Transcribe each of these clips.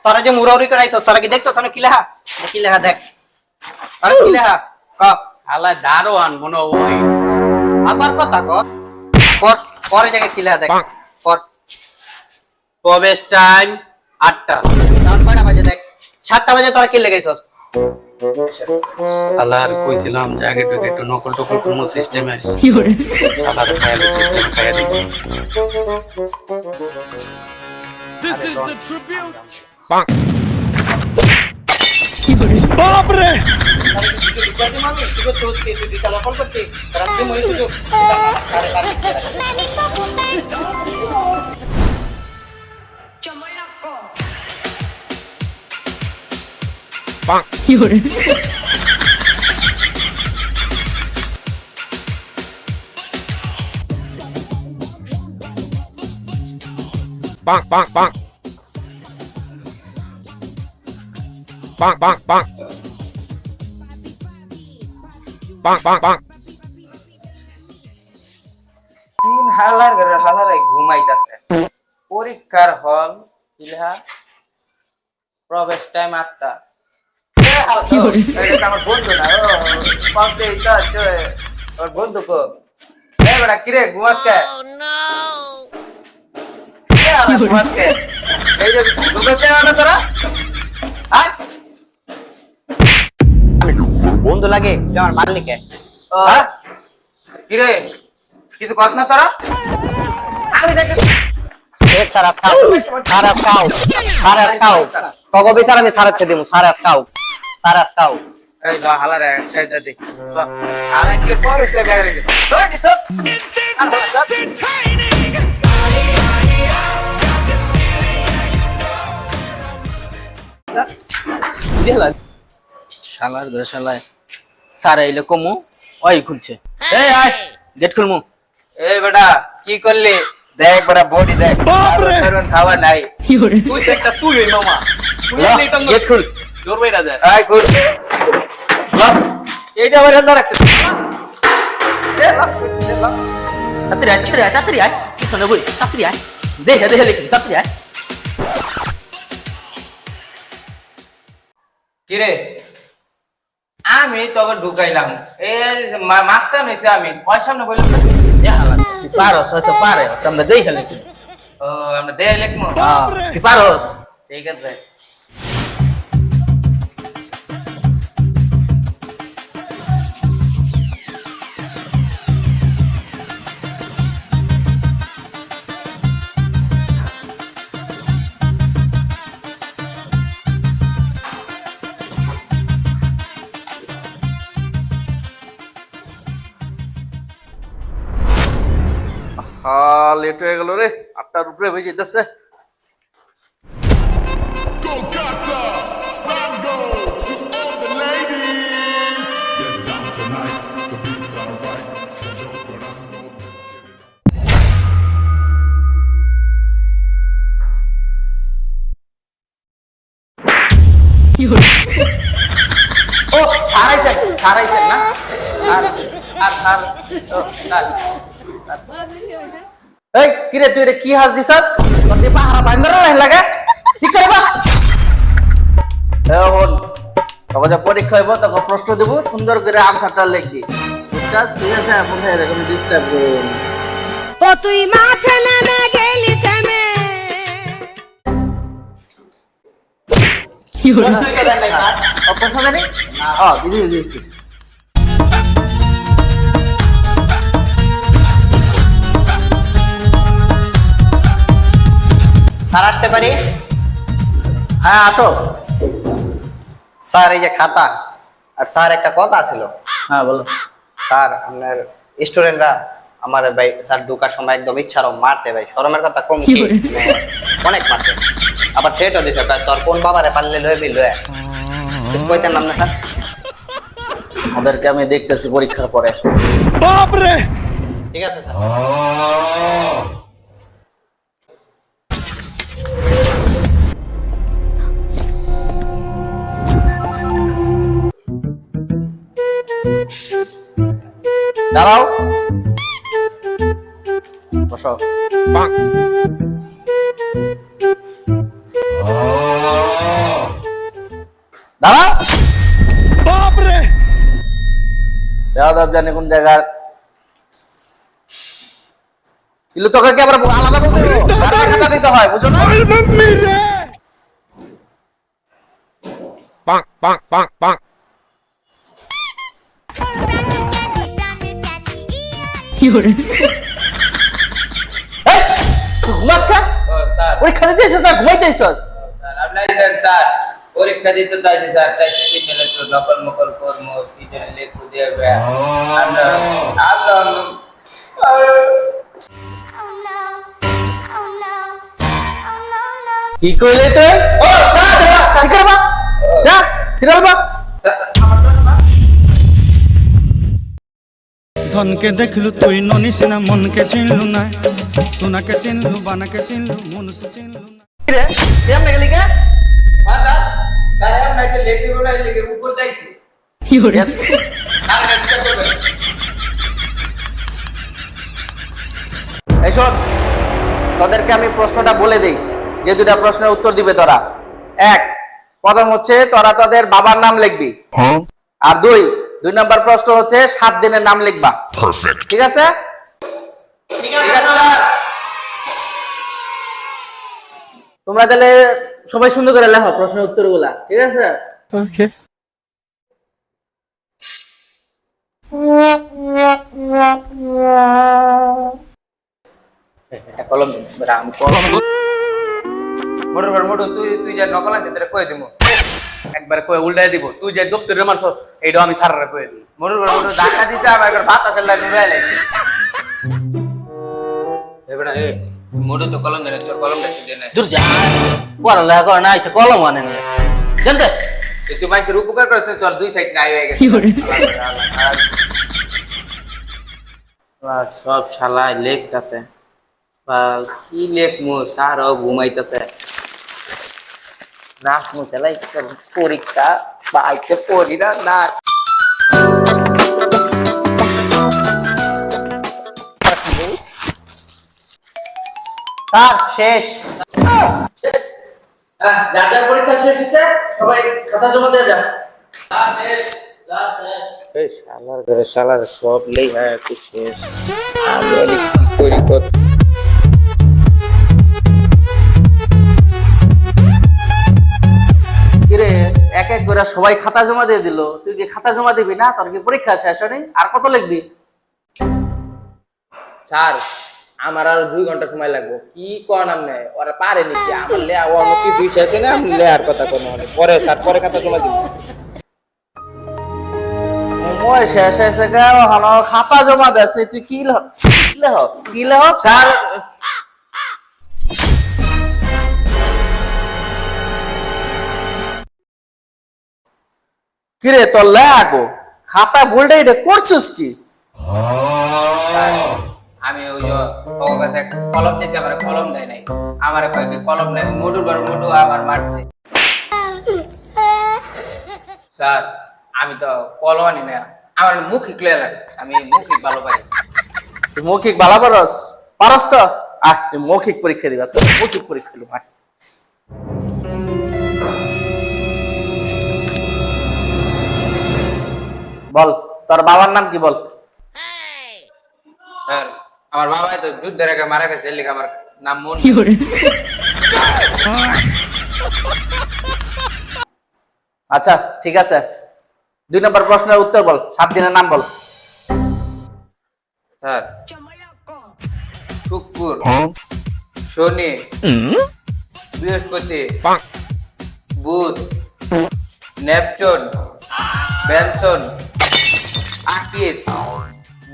তোরা যে মুরাউরি করাইছ তোরা কি দেখছ কি লেখা দেখ আরে কি লেখা ক আলা দারোয়ান মনে হয় আবার কথা কর পরে জায়গায় কি লেখা দেখ কর প্রবেশ টাইম 8টা রাত 9টা বাজে দেখ 7টা বাজে তোরা কি লেগাইছস আলার কইছিলাম যে আগে থেকে একটু নকল টকল কোন সিস্টেমে আলার ফাইল সিস্টেম খাইয়া দিই This is the tribute. बाप रे Bonk, bonk, bonk. Bonk, bonk, bonk. Bonk, bonk, bonk. তিন হালার ঘরে হালারাই ঘুমাইতাছে পরীক্ষার হল ইলহা প্রবেশ টাইম 8টা এটা আমার বন্ধু না ও পাবদে এটা ওর বন্ধু কো এই বড়া কিরে ঘুমাস কে এই যে ঘুমাতে না তোরা হ্যাঁ বন্ধু লাগে আমার মালিকে হ্যাঁ কিরে কিছু কস না তোরা আমি দেখে এক সারাস খাও তগো বিচার আমি সারাচ্ছে দিমু সারাস খাও এই লা হালারে সাইডা দে আরে কি পরে তে বেরে গেল শালার ঘরে শালায় সারা এলে কমু ওই খুলছে এই আয় গেট খুলমু এই বেটা কি করলি দেখ বেটা বডি দেখ কারণ খাওয়া নাই তুই তো একটা তুই মামা তুই নেই তো গেট খুল জোর বাইরা যায় আই খুল এইটা আবার আলাদা রাখতে তাড়াতাড়ি আয় পিছনে বই তাড়াতাড়ি আয় দেখে লিখিন তাড়াতাড়ি আয় কিরে আমি তোকে ঢুকাইলাম এই মাস্টার নিছে আমি ওর সামনে বললাম তুই পারস হয়তো পারে আমরা দেখে লিখিন ও আমরা দেয় লিখমু তুই পারস ঠিক আছে লেট হয়ে গেল রে 8টার উপরে হয়ে যেতেছে Kolkata, Rango, to all the ladies. Get down tonight, the beats are right. Yo, but I know ও ছাড়াইছে না আর এই কিরে তুই এটা কি হাস দিছস তোর দি পাহারা বান্দর না লাগে ঠিক করে বা এখন তখন যে পরীক্ষা হইব তখন প্রশ্ন দেব সুন্দর করে আনসারটা লিখবি বুঝছস ঠিক আছে এখন এরকম ডিস্টার্ব করবি না ও তুই মাঠে নেমে গেলি থেমে প্রশ্ন কি দেন নাই স্যার প্রশ্ন দেনি দিছি স্যার আসতে পারি হ্যাঁ আসো স্যার এই যে খাতা আর স্যার একটা কথা ছিল হ্যাঁ বলো স্যার আপনার স্টুডেন্টরা আমার ভাই স্যার ঢোকার সময় একদম ইচ্ছারও মারতে ভাই শরমের কথা কম কি অনেক মারছে আবার থ্রেটও দিছে তোর কোন বাবারে পারলে লইবি লয় কইতেন নাম না স্যার ওদেরকে আমি দেখতেছি পরীক্ষার পরে बाप रे ঠিক আছে স্যার দাঁড়াও, বসো। bonk, দাঁড়াও, बाप रे, যাও দাও, জানি কোন জায়গার। ইলু তোকে কি আবার আলাদা বলতে হবে? আলাদা খাতা দিতে হয়, বুঝো না? ओए मम्मी रे, bonk, bonk, bonk, bonk, এই, তুই ঘুমাস কা? ও স্যার পরীক্ষা দিতে এসেছিস না ঘুমাইতে এসেছিস? স্যার আপনার স্যার পরীক্ষা দিতে তো আছে স্যার তাই তিন দিন একটু নকল মকল করবো টিচার লেখু দেবে আমরা আমরা কি কইলে তুই? ও স্যার, কি করবা? যা, সিরিয়াল বা। ধনকে দেখলু তুই ননিস না মনকে চিনলু না সোনাকে চিনলু বানাকে চিনলু মনুষ্য চিনলু না কি রে? কেমনে গেলি কে? হ্যাঁ স্যার স্যার আমরা তো লেখি বলাই লিখে উপর যাইছি Yes. আর একটা করবেন এই শোন, তোদেরকে আমি প্রশ্নটা বলে দেই, যে দুটা প্রশ্নের উত্তর দিবে তোরা। এক, প্রথম হচ্ছে তোরা তোদের বাবার নাম লিখবি, আর দুই নম্বর প্রশ্ন হচ্ছে 7 দিনের নাম লিখবা। Perfect. ঠিক আছে? ঠিক আছে স্যার তোমরা তাহলে সবাই সুন্দর করে লেখো প্রশ্নের উত্তরগুলা, ঠিক আছে? okay, কলম রাম কলম মোটর ঘর মোটর তুই তুই যা নকল আছে তোরা কই দিমু একবার কই উল্টাই দিব তুই যে দপ্তরে মারছ এইটা আমি সারারে কই দিই মোটর ঘর মোটর ধাক্কা দিতে আমার একবার ভাত আসলে নুরাই লাগছে এবারে এ মোটর তো কলম ধরে তোর কলম দেখতে দে না দূর যা, পড়ালেখা করে না, এসে কলম আনে না, জানতে? তুই মানুষের উপকার করছিস তোর দুই সাইড নাই হয়ে গেছে সব শালা লেখতাছে বাল কি লেখমু সারও ঘুমাইতেছে নাক মুছালাই পরীক্ষা বাইতে পড়ি না না স্যার শেষ। যার যার পরীক্ষা শেষ হয়েছে সবাই খাতা জমা দিয়ে যান এই শালার সব লেই হয় একটু শেষ আমি অনেক কি করি কত কিরে, এক এক করে সবাই খাতা জমা দিয়ে দিল, তুই কি খাতা জমা দিবি না? তোর কি পরীক্ষা শেষ হয়নি? আর কত লিখবি? স্যার আমার আর 2 ঘন্টা সময় লাগবে কি কোন আমনে ওরা পারে নাকি আমার লে অন্য কিছু শেষ না আমি লে আর কথা কোন পরে স্যার পরে খাতা জমা দিব সময় শেষ হয়েছে কে? ওখানে খাতা জমা দেস নি, তুই কি লেখ স্যার কিরে তোর লেখ খাতা ভুলটা এটা করছিস কি? আমি ওই যে ওর কাছে কলম দিতে পারে কলম দেয় নাই আমার কয় কি কলম নাই মোটর ঘর মোটর আমার মারছে স্যার আমি তো কলম আনি না আমার মুখিক লেলা আমি মুখিক ভালো পাই তুই মৌখিক ভালো পারস তো? তুই মৌখিক পরীক্ষা দিবি আজকে, মৌখিক পরীক্ষা দিবি। বল, তোর বাবার নাম কি বল? স্যার আমার বাবা তো যুদ্ধের আগে মারা গেছে এর লিগে আমার নাম মন আচ্ছা ঠিক আছে, 2 নম্বর প্রশ্নের উত্তর বল, 7 দিনের নাম বল। স্যার শুক্র শনি বৃহস্পতি bonk, বুধ নেপচুন বেনসন আকিস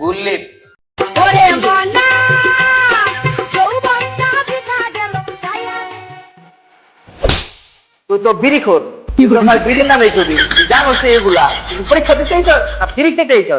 গুলিপ ওরে মনা যৌবনটা বৃথা গেল যাইয়া তুই তো বিড়িখোর, বিড়ির নামে করবি, জানো সে এগুলা, পরীক্ষা দিতে এইছ, ফিরিক দিতে এইছ,